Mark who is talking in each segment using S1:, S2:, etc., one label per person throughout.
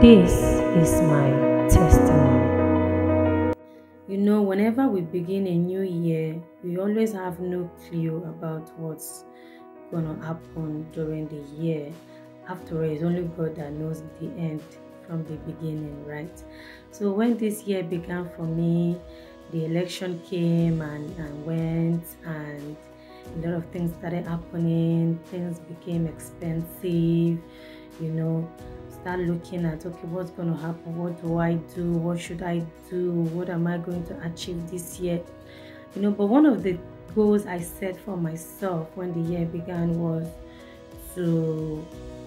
S1: This is my testimony. Whenever we begin a new year, we always have no clue about what's going to happen during the year. After all, it's only God that knows the end from the beginning, right? So when this year began for me, the election came and went, and a lot of things started happening. Things became expensive, start looking at, okay, what's going to happen? What do I do? What should I do? What am I going to achieve this year? But one of the goals I set for myself when the year began was to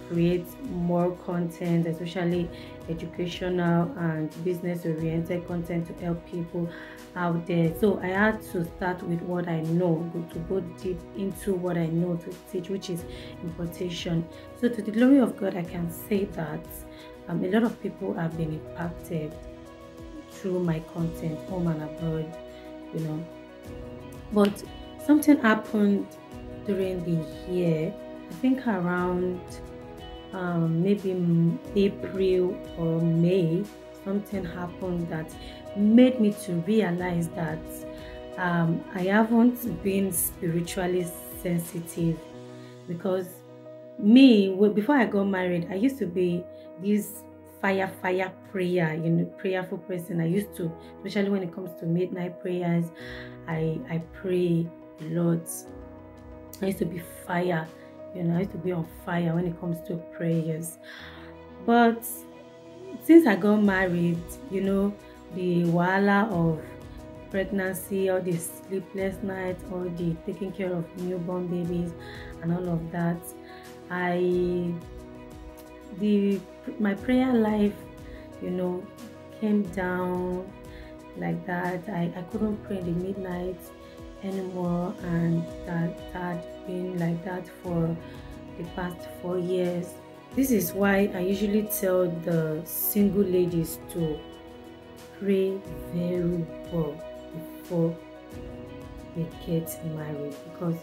S1: create more content, especially educational and business oriented content to help people out there. So I had to start with what I know, to go deep into what I know to teach, which is importation. So to the glory of God, I can say that a lot of people have been impacted through my content, home and abroad. But something happened during the year, I think around maybe April or May. Something happened that made me to realize that I haven't been spiritually sensitive, because before I got married, I used to be this fire prayer, prayerful person. I used to, especially when it comes to midnight prayers, I pray a lot. I used to be fire, I used to be on fire when it comes to prayers. But since I got married, the wahala of pregnancy, all the sleepless nights, all the taking care of newborn babies and all of that, my prayer life, came down like that. I couldn't pray in the midnight anymore, and that had been like that for the past 4 years. This is why I usually tell the single ladies to pray very well before they get married, because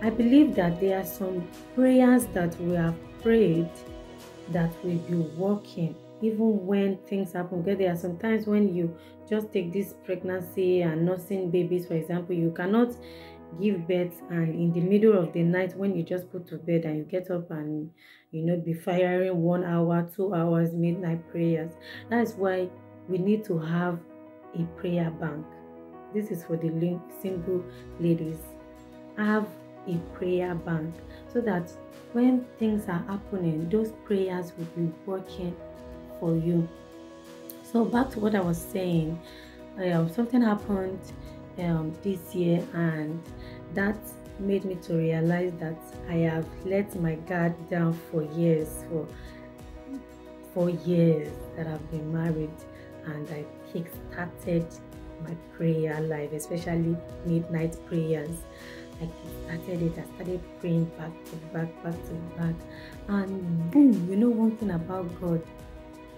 S1: I believe that there are some prayers that we have prayed that will be working even when things happen. Because there are sometimes when you just take this pregnancy and nursing babies, for example, you cannot give birth, and in the middle of the night when you just put to bed and you get up and be firing 1 hour, 2 hours midnight prayers. That's why we need to have a prayer bank. This is for the single ladies. Have a prayer bank so that when things are happening, those prayers will be working for you. So back to what I was saying, something happened this year, and that made me to realize that I have let my guard down for years, for 4 years that I've been married, and I kick-started my prayer life, especially midnight prayers. I started it. I started praying back to back, and boom! One thing about God,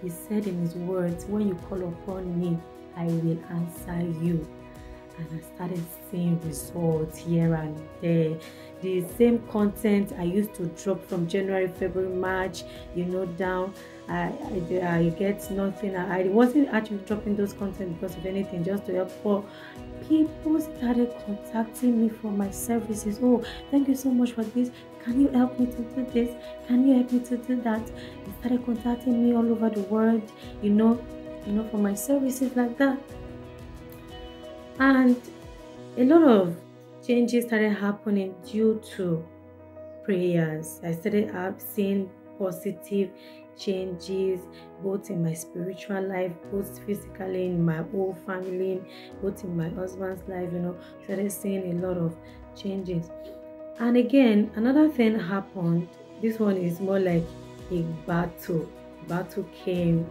S1: He said in His words, when you call upon me, I will answer you. And I started seeing results here and there. The same content I used to drop from January, February, March, down. I get nothing. I wasn't actually dropping those content because of anything, just to help. But people started contacting me for my services. Oh, thank you so much for this. Can you help me to do this? Can you help me to do that? They started contacting me all over the world, for my services like that. And a lot of changes started happening due to prayers. I started seeing positive changes, both in my spiritual life, both physically, in my whole family, both in my husband's life. Started seeing a lot of changes. And again, another thing happened. This one is more like a battle. Battle came,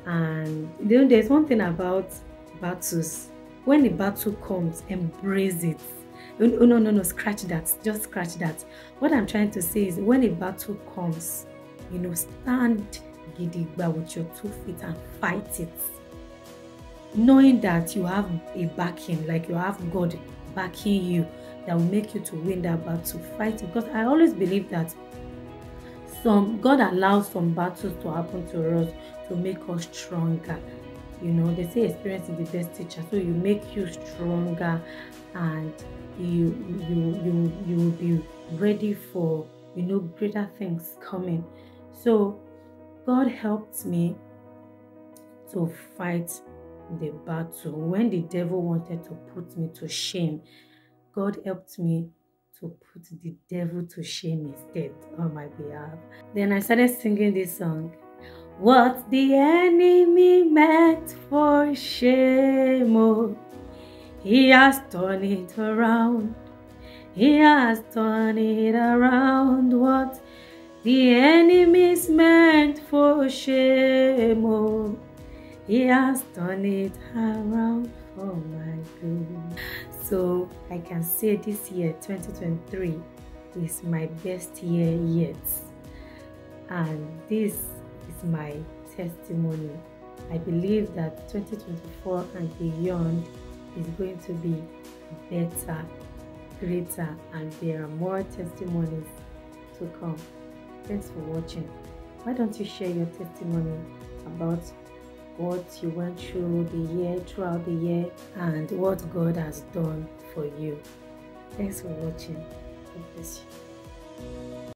S1: and there's one thing about battles. When a battle comes, embrace it. Oh, no, scratch that. Just scratch that. What I'm trying to say is, when a battle comes, stand gidigba with your 2 feet and fight it. Knowing that you have a backing, like you have God backing you, that will make you to win that battle. Fight it. Because I always believe that Some God allows some battles to happen to us to make us stronger. They say experience is the best teacher, so you make you stronger, and you will be ready for greater things coming. So God helped me to fight the battle when the devil wanted to put me to shame. God helped me to put the devil to shame instead on my behalf. Then I started singing this song. What the enemy meant for shame, oh, he has turned it around. He has turned it around. What the enemy's meant for shame, oh, he has turned it around for my good. So I can say this year, 2023, is my best year yet. And this is my testimony. I believe that 2024 and beyond is going to be better, greater, and there are more testimonies to come. Thanks for watching. Why don't you share your testimony about what you went through throughout the year, and what God has done for you. Thanks for watching. God bless you.